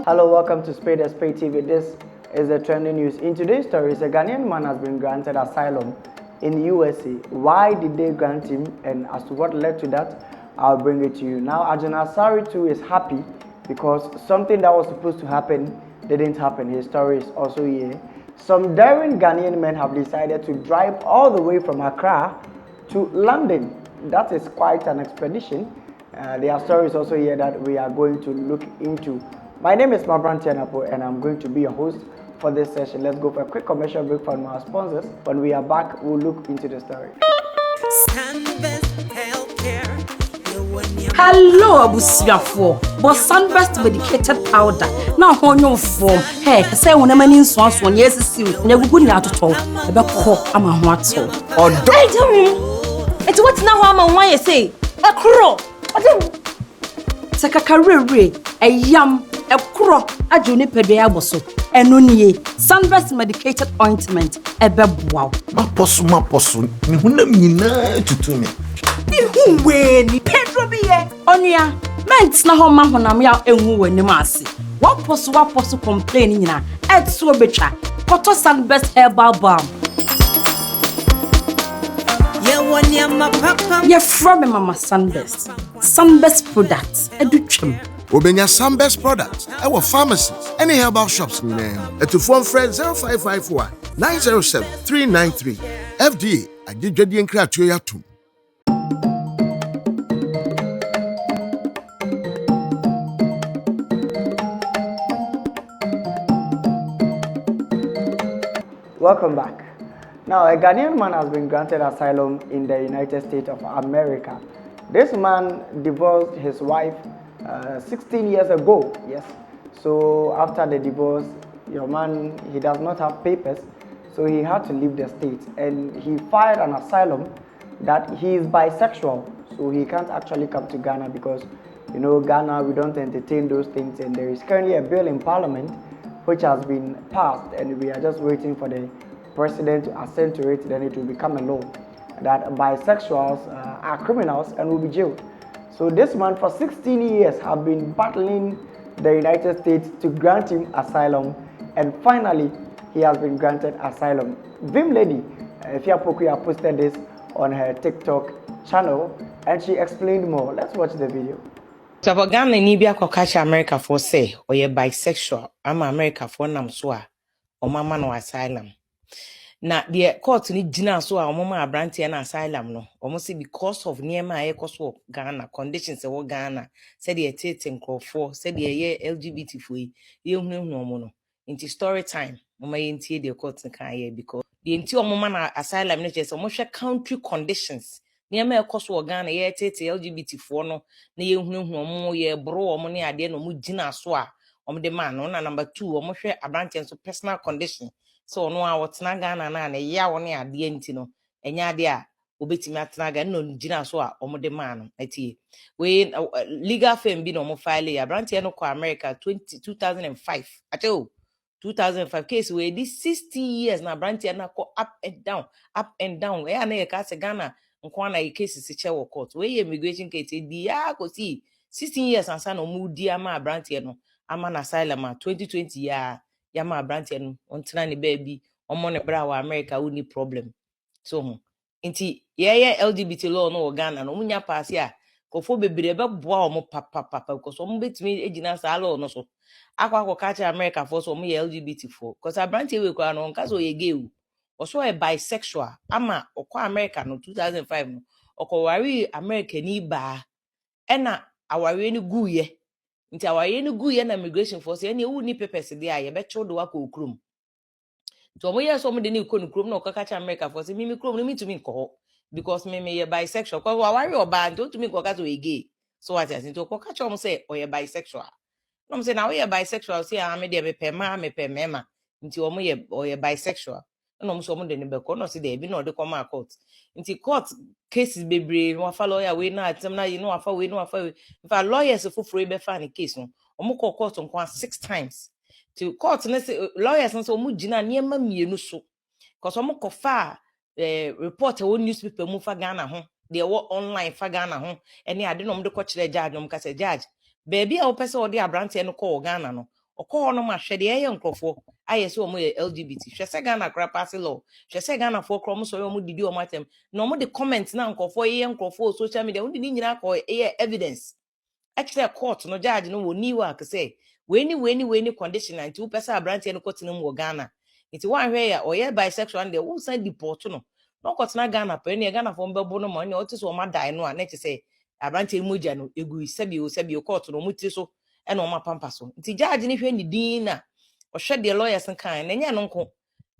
Hello, welcome to Spade TV. This is the trending news. In today's story, a Ghanaian man has been granted asylum in the USA. Why did they grant him, and as to what led to that, I'll bring it to you. Now, Ajana Asari too is happy because something that was supposed to happen didn't happen. His story is also here. Some daring Ghanaian men have decided to drive all the way from Accra to London. That is quite an expedition. Their story is also here that we are going to look into. My name is Mabran Tianapo and I'm going to be your host for this session. Let's go for a quick commercial break from our sponsors. When we are back, we'll look into the story. Hello, Abusiafo. But Sunburst medicated powder. Now, on your form. Hey, say when a man in swans one years is you. Never good now to talk about cock. I'm a what so. Or don't. It's what now I'm on why you say. A crow. Take a career, a yam, a crow, a juniper bosso, and nunye. Sunburst medicated ointment, a bebwao. Maposu, to me. Ni Pedro biye onia ments na ho ma honam ya enwu wani maase waposo complaining na etso betwa koto Sunburst herbal balm ye from mama Sunburst products edutwem Obenya Sunburst products our pharmacies any herbal shops to phone friend 0554 907 393 FDA agedwadi enkratuo yatum. Welcome back. Now, a Ghanaian man has been granted asylum in the United States of America. This man divorced his wife 16 years ago. Yes. So after the divorce, your man, he does not have papers, so he had to leave the state. And he filed an asylum that he is bisexual, so he can't actually come to Ghana because, you know, Ghana, we don't entertain those things. And there is currently a bill in Parliament which has been passed, and we are just waiting for the president to assent to it, then it will become a law that bisexuals are criminals and will be jailed. So this man for 16 years have been battling the United States to grant him asylum, and finally he has been granted asylum. Vim Lady, Fia Pokuya, posted this on her TikTok channel and she explained more. Let's watch the video. So for Ghana ni bia ko catch America for say or ye bisexual am America for nam so a o mama no asylum na the court ni gina so a o mama abrante na asylum no o say because of niema a yekoso Ghana conditions e wo Ghana said the tete nkrofo said the ye LGBT fo ye hunhun omo no into story time mama ye ntie the court kan ye because the ntie o mama na asylum no just o mo hwe country conditions niema ekoso Ghana ye tete LGBT fo no na ye hunhun omo ye bro omo ne ade no mo gina so a omo de man no na number 2 omo hwe abrante so personal condition so no a wotena Ghana na na ya wo ne ade nti no enya ade a obetimi atena Ghana no gina so a omo de man no atie we legal firm bi no mo file abrante no ko America 2005 ateo 2005 case we this 60 years na abrante na ko up and down e na ye ka se Ghana nkwa na cases se che wo court we immigration case di ya ko si 16 years ansa no mu di ama abrante no ama na asylum 2020 ya ma abrante no ontena ne baby omo ne bra wa America we ni problem so nti ye LGBT law no Ghana no munya pass ya kofo bebre be boa omo papa because omo betimi ejina sa law no so akwa catch America for so omo ye LGBT for because abrante we kwa no nka so ye gay also a bisexual ama okwa America no 2005 no okowari America ni ba ena awari ni guye nti awari ni guye na immigration force ene wu ni papers dey aye be chodo wa ko okrum to mo yes omo de ni ko okrum na okaka America force mi krom no mi to me ko because me ye bisexual ko awari oba nti to me ko ka so gay so what as nti okaka omo say o ye bisexual no mo say na we ye bisexual say am de me pe mema nti omo ye o ye bisexual no so mo de ne be ko no se de bi no de come court nti court cases bebre no afa lawyer we na atem na you know afa we if a lawyers foforo be fa ne case no omo ko court nko 6 times to court na say lawyers no so omo gina niema mienu so cause omo ko fa report a newspaper mu fa Ghana ho de wo online fa Ghana ho ene ade no omo de ko kire judge no mo ka say judge baby a wo pese wo de abrante no ko Ghana no Oko no ma hwe de ye nkrofo aye se omo ye LGBT hwe se Ghana kra pass law hwe se Ghana for krom so omo didi omo atem na omo de comment na nkrofo ye nkrofo social media undi ni nyina ko ye evidence actually court no judge no woni work say we ni condition and two person abrante no court no mo Ghana nti wan hwe ya oye bisexual and they won send deport no court na Ghana pe ne Ghana for mbebo no mo ne otis o ma die no a na say abrante moja no egu sebi court no muti so e no ma pampa so nti judge ni hwe ni din na o hwe de lawyers kan na nya no nko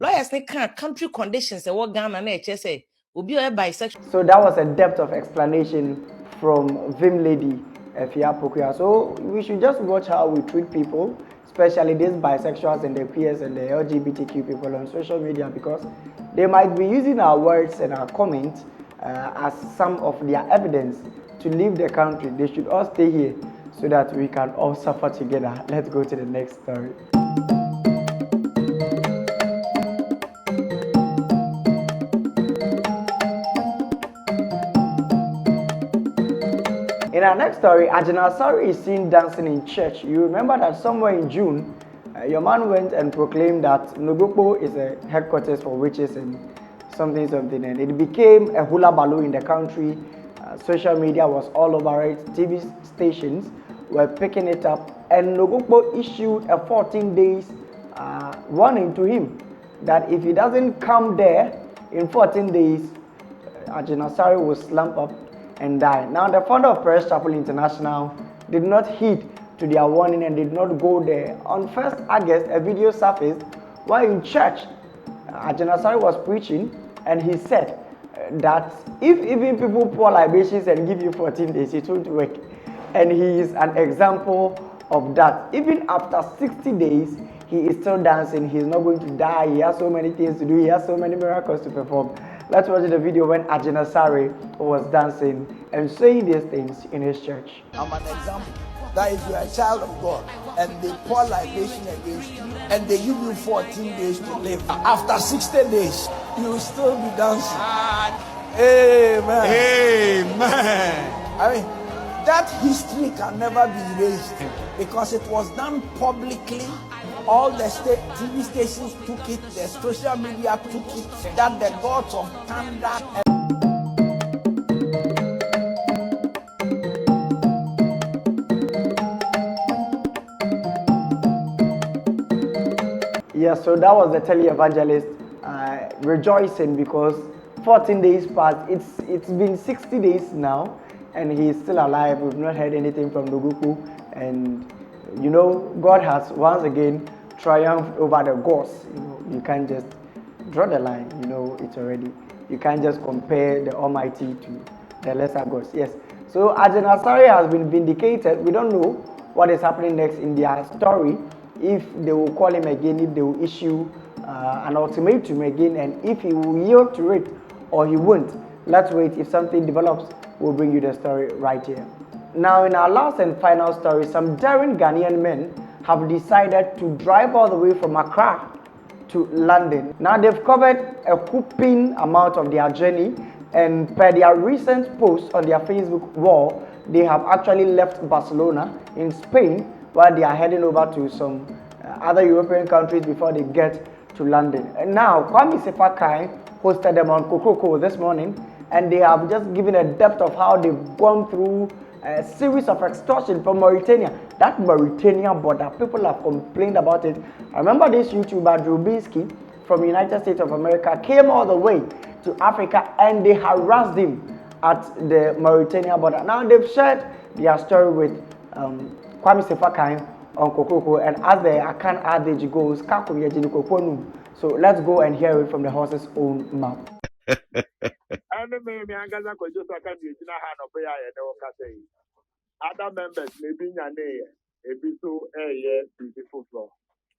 lawyers ne kan country conditions e wo Ghana na e che say obi o bisexual. So that was a depth of explanation from Vim Lady Kasapreko. So we should just watch how we treat people, especially these bisexuals and the queers and the LGBTQ people on social media, because they might be using our words and our comments as some of their evidence to leave the country. They should all stay here so that we can all suffer together. Let's go to the next story. In our next story, Ajana Sari is seen dancing in church. You remember that somewhere in June, your man went and proclaimed that Nogokpo is a headquarters for witches and something, and it became a hula baloo in the country. Social media was all over it. TV stations were picking it up, and Nogokpo issued a 14 days warning to him that if he doesn't come there in 14 days, Ajana Sari will slump up and die. Now, the founder of Prayer Chapel International did not heed to their warning and did not go there. On 1st August, a video surfaced while in church, Ajana Sari was preaching, and he said that if even people pour libations and give you 14 days, it won't work. And he is an example of that. Even after 60 days, he is still dancing. He is not going to die. He has so many things to do. He has so many miracles to perform. Let's watch the video when Ajana Sari was dancing and saying these things in his church. I'm an example that if you are a child of God and they pour libation against you and they give you 14 days to live, after 60 days, you will still be dancing. Amen. Amen. I mean, that history can never be erased because it was done publicly. All the TV stations took it, the social media took it, that the gods of thunder Yeah, so that was the tele-evangelist rejoicing because 14 days passed. It's been 60 days now, and he's still alive. We've not heard anything from Nogokpo, and you know, God has once again triumphed over the gods. You know, you can't just draw the line. You know, it's already. You can't just compare the Almighty to the lesser gods. Yes. So Ajana Sari has been vindicated. We don't know what is happening next in their story. If they will call him again, if they will issue an ultimatum again, and if he will yield to it or he won't. Let's wait. If something develops, we'll bring you the story right here. Now, in our last and final story, some daring Ghanaian men have decided to drive all the way from Accra to London. Now, they've covered a whopping amount of their journey, and per their recent post on their Facebook wall, they have actually left Barcelona in Spain while they are heading over to some other European countries before they get to London. And now, Kwame Sefakai hosted them on Kasapreko this morning, and they have just given a depth of how they've gone through a series of extortion from Mauritania. That Mauritania border, people have complained about it. I remember this YouTuber, Drubinski, from United States of America, came all the way to Africa and they harassed him at the Mauritania border. Now they've shared their story with Kwame Sefakai on Kasapreko, and as the Akan adage goes, so let's go and hear it from the horse's own mouth. Other members maybe nyane so beautiful floor.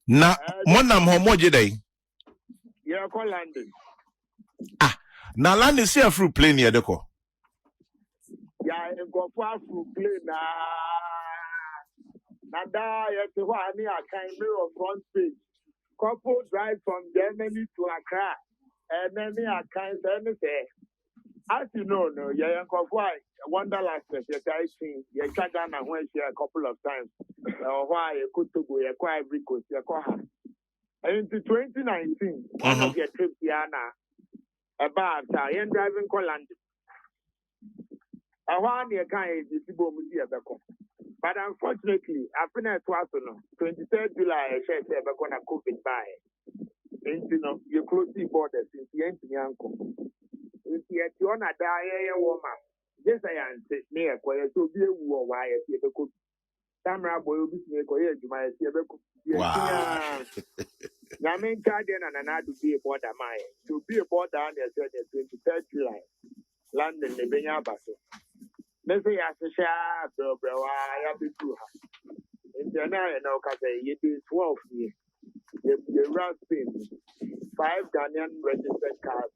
Na monam homo jidai. Yeah, call London. Ah, na London see a fruit plane here deko. Yeah, go for fruit plane na. Nada yet to any kind mirror front page. Couple drive from Germany to Accra, and many are kind of anything. As you know, no, yeah, why Wanderlust, you guys seen, you can't went here a couple of times. Why you could to go, you quite every coast, you call her. And into 2019, one of your trips, Yana, about I am driving Colland. I want your kind of visible media. But unfortunately, I finished twice on 23rd July, I said, I'm going to COVID by. And you know, you close the borders since the end of the uncle. If you are not a woman, yes, I am near where to be a war. Why I see the cook. Tamara boy will be make or yes, you might see a book. Wow. Yamin Guardian and another to be a border mine. To be a border on the 23rd July, London, the Benya Basso. Let's say, as a sharp, bro, I have to do her. In January, no, because it is 12 years. The round spin 5 Ghanaian registered cars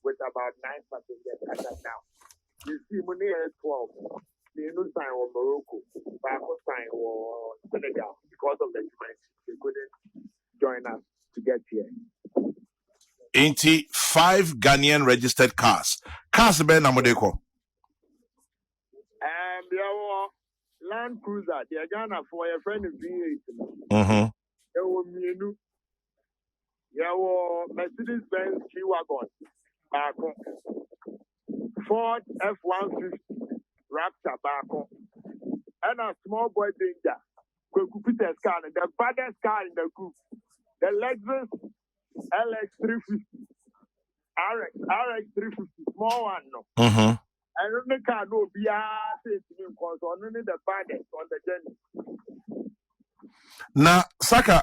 with about 9 passengers as of now. You see, money is 12. The new sign was Morocco, Baco sign was Senegal because of the time they couldn't join us to get here. 5 Ghanaian registered cars. Cars be na modeko. There were Land Cruiser, the Ghana for a friend of V8. There were Mienu. There were Mercedes Benz G-Wagon. Ford F-150 Raptor Baco. And a small boy danger. Peter's car, the baddest car in the group. The Lexus LX350. RX 350, small one. No. And the car no be because only the baddest on the journey. Na Saka,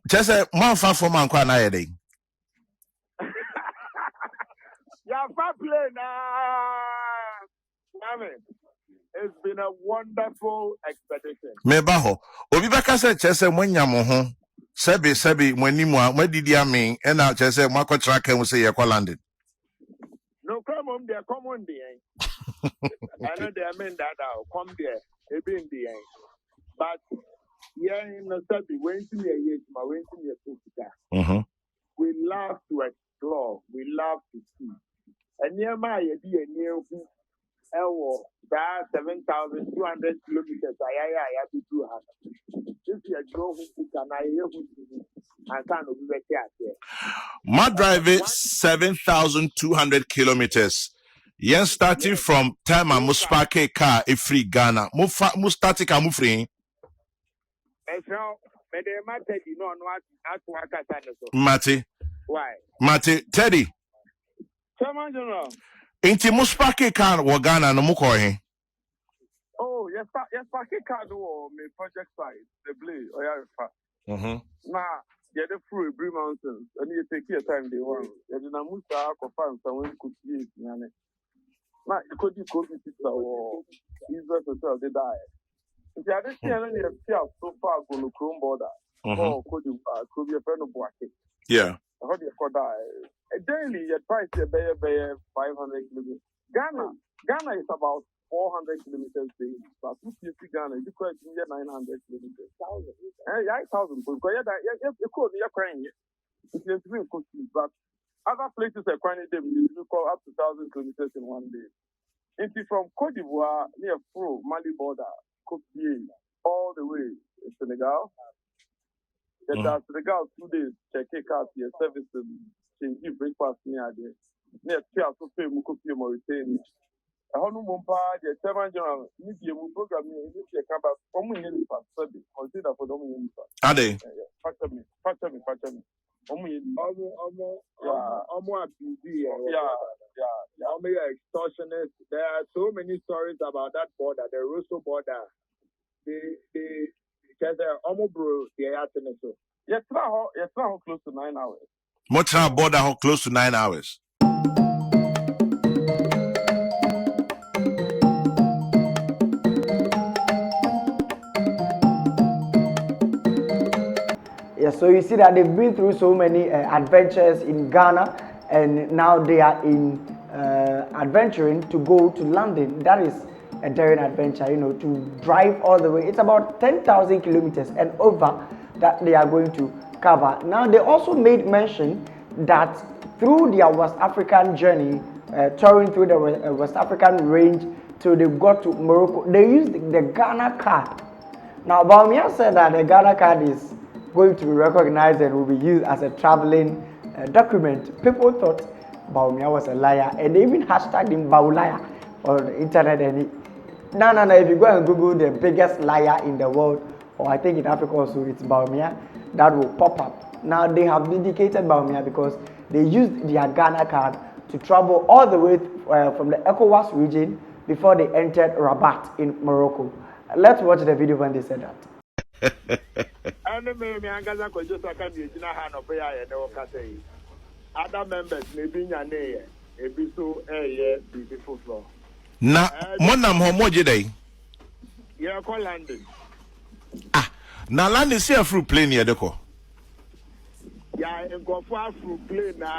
just a man fan for man kwa na yede. Yeah, fair play now. It's been a wonderful expedition. Me baho. Obi baka se chese mwenya mo ho. Sebi mwani mu a mwedidi amen e na chese mwako track em se ye kwa landed. No come on there, come on there. I know they mean that come there. They be in the end. But yeah, in the study, when to me we love to explore, we love to see. And near my idea, near that 7,200 kilometers, I have to do. If you drove who can I hear who and can't be here. My drive is 7,200 kilometers. Yes, starting from time I must park a car a free Ghana. Must start a car free. Mate. Why? Mate, Teddy. Inti must park a car or Ghana no mukohe. Oh, yes, park a car no me project site. The blade or yeah. Nah. Get the through Blue Mountains, and you take your time they want. You did not move to find someone could see it. Now, you could be close to or Israel to tell they die. If you had this year, you have so far go to Chrome border. Or could be a friend of Boake. Yeah. How do you call that? Daily, your price is 500 kilometers. Ghana is about 400 kilometers daily. But if you see Ghana, you could get 900 kilometers. 1,000. You could be crying. It's very costly. But other places are crying them. You call up to 1,000 kilometers in one day. It's from Cote d'Ivoire near Pro, Mali border, Cote d'Ivoire, all the way to Senegal. Senegal 2 days, check out your service and give breakfast near there. Near Tiago, Mukopi, Mauritania. I don't know the 7 general media program in this about community study. Consider for the community. Are they? Factor me. Extortionist. There are so many stories about that border, the Russo border. Because almost bro, the Atenso. Yes, close to 9 hours. Much border how close to 9 hours. Yeah, so you see that they've been through so many adventures in Ghana, and now they are in adventuring to go to London. That is a daring adventure, to drive all the way. It's about 10,000 kilometers and over that they are going to cover. Now, they also made mention that through their West African journey, touring through the West African range till they got to Morocco. They used the Ghana card. Now, Baumia said that the Ghana card is going to be recognized and will be used as a traveling document. People thought Baumia was a liar, and they even hashtagged him Baulaya on the internet. And no. If you go and Google the biggest liar in the world, or I think in Africa also, it's Baumia, that will pop up. Now they have vindicated Baumia because they used their Ghana card to travel all the way from the ECOWAS region before they entered Rabat in Morocco. Let's watch the video when they said that. Other members maybe so beautiful floor. Na monam homo jidai. Yeah, call London. Ah, na London see a fruit plane here deko. Yeah, go for fruit plane na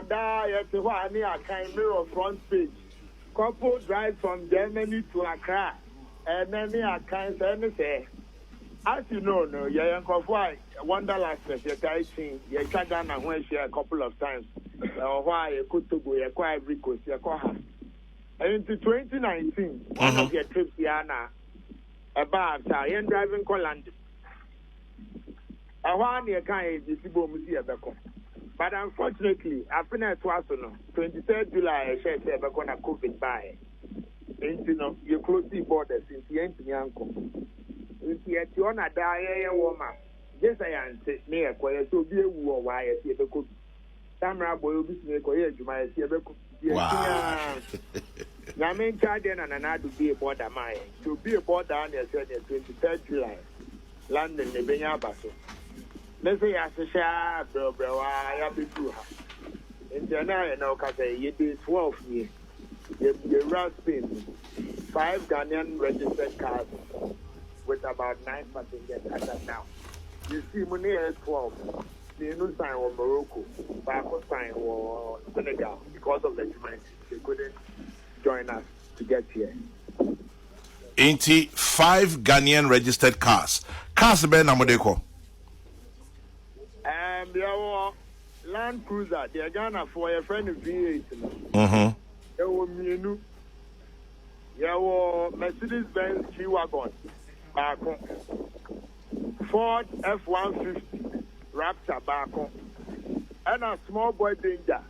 da yet one near kind mirror front page. Couple drive from Germany to Accra, and then near kind say. As you know, no, yeah, Wonderland, you guys seen, you can't when she a couple of times, or why you could to go, you quite because you call her. And into 2019, one of your trips, Yana, about I am driving to London. I want you can't visible Musia Beko. But unfortunately, I've been at Twasono, 23rd July, I said, I'm going to COVID by. And you know, you close the borders in the end to the uncle. If you want to die, woman, just I answer near quiet to be a war. Why I see the cook. Tamara boy will be quiet to my see a cook. Yamin Chadian and another to be a border mine. To be a border on the 23rd July, London, the Benya Basso. Let's say, as a share, bro, I have been through her. In January, now, you did 12 years. You run Spain, 5 Ghanaian registered cars. With about 9 passengers at that now. You see, money is 12. The new sign was Morocco, Baco sign was Senegal because of the demand. They couldn't join us to get here. 5 Ghanaian registered cars. Cars be na modeko. There were Land Cruiser. They are Ghana for a friend of V8. There were Mienu. There were Mercedes-Benz G-Wagon. Ford F-150 Raptor Barco and a small boy Danger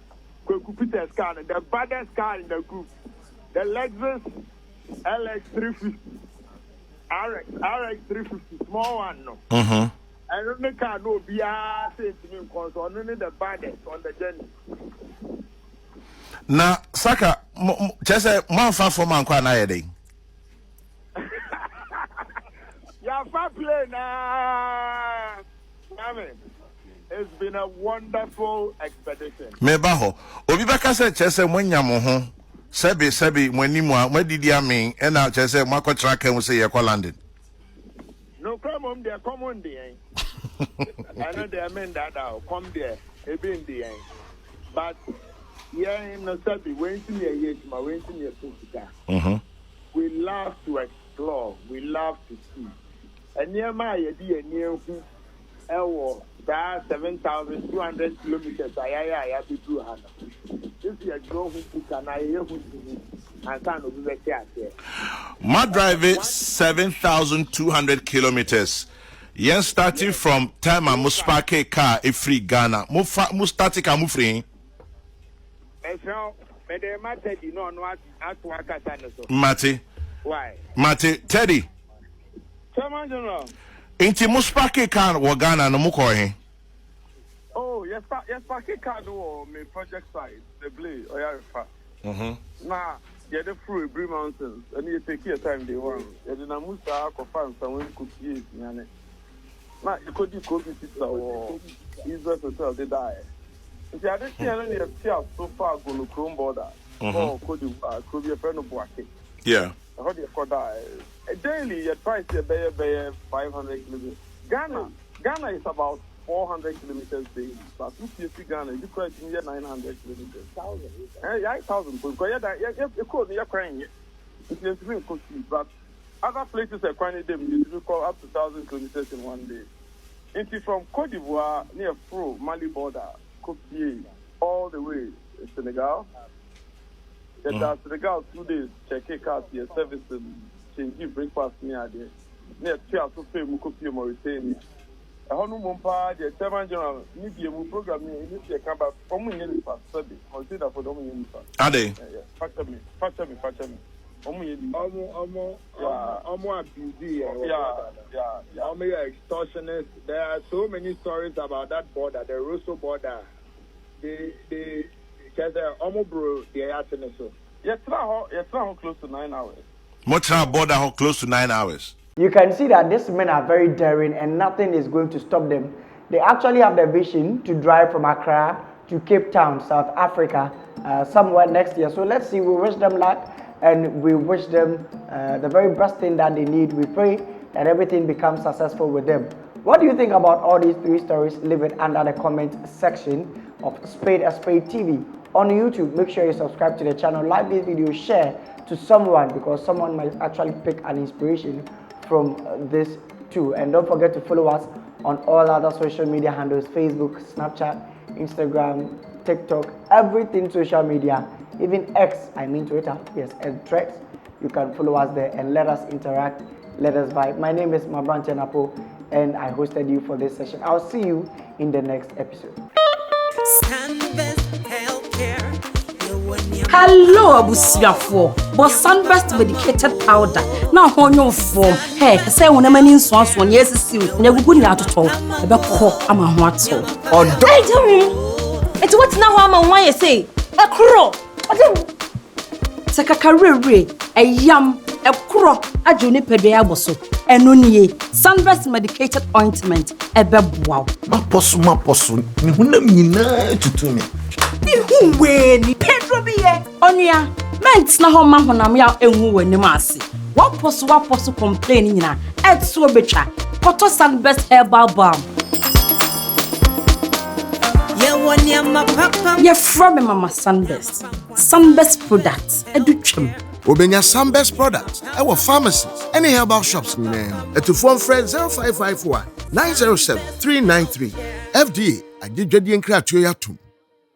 Peter's car, the baddest car in the group, the Lexus LX350 RX 350 small one no. And only car no be a say to me because only the baddest on the journey. Na Saka just say man fan for man kwa na yede. It's been a wonderful expedition. Mebaho. Obi baka se chese mwenya mo ho. Sebi mwanimu a mwedidi amen e na chese mwako track e say ye kwa London. No come there come on there. I know they mean that come there. E be in there. But yeah, no sabi waiting here yet ma waiting here to we love to explore, we love to see. And near my idea, near who, 7,200 kilometers. I have to do Hannah. This is go who can I hear who and can be better here. My drive is 7,200 kilometers. Yen starting from time I must park a car a free Ghana. Must start a car free. So, but the matter you know what at work at Mate. Why? Mate, Teddy. Inti muspake kan wa Ghana no mukohe. Oh, yes pake kan no me project site, the blade or yafa. Na yeah the through Bree Mountains and you take your time they want. You na musa ko fan someone could use nyane. Na you could do COVID sister or Israel hotel they die. If you hadn't seen any so far go no Chrome border. Oh, could be a friend of Boake. Yeah. How do you call that? Daily, your price is 500 kilometers. Ghana is about 400 kilometers daily. But if you see Ghana, you price in 900 kilometers. 1,000. 1,000. Because you could be crying. It's really costly. But other places are crying them. You call up to 1,000 kilometers in one day. And from Cote d'Ivoire near Mali border, Cote all the way Senegal. That Senegal 2 days, check it out, your service and change breakfast near there. Near 2 hours of fame, copy Mauritania. A honeymoon party, the Chairman General, maybe a program in this come back from me for Sunday. Consider for Domin. Are they? Factor me. Extortionists. There are so many stories about that border, the Russo border. They bro, they are so. Yes, now close to 9 hours. Much border close to 9 hours. You can see that these men are very daring and nothing is going to stop them. They actually have the vision to drive from Accra to Cape Town, South Africa, somewhere next year. So let's see, we wish them luck and we wish them the very best thing that they need. We pray that everything becomes successful with them. What do you think about all these 3 stories? Leave it under the comment section of Spade TV. On YouTube, make sure you subscribe to the channel, like this video, share to someone because someone might actually pick an inspiration from this too. And don't forget to follow us on all other social media handles: Facebook, Snapchat, Instagram, TikTok, everything social media, even X, I mean Twitter, yes, and Threads. You can follow us there and let us interact, let us vibe. My name is Mabrante Napo and I hosted you for this session. I'll see you in the next episode. Hello, Abusiafo. But Sunburst medicated powder. Now, on your form. Hey, say when a man in swans one years is soon. Never good now to talk about cock. I'm a what so. Or Hey, tell me. It's what now I'm on why you say. Accra. Sakakare, a yam, a crow, a juni pedea bosso, and nunye, Sunburst medicated ointment, a wow. my possum, to me. Ni Pedro be onia ments na ho ma honam ya enwu wani maase waposo complaining na etso betwa koto Sunburst herbal balm ye from mama Sunburst products edutwem Obenya Sunburst products. Our pharmacies. Any herbal shops. To phone friend 0554 907 393. FDA. I did Jedi and Kratia.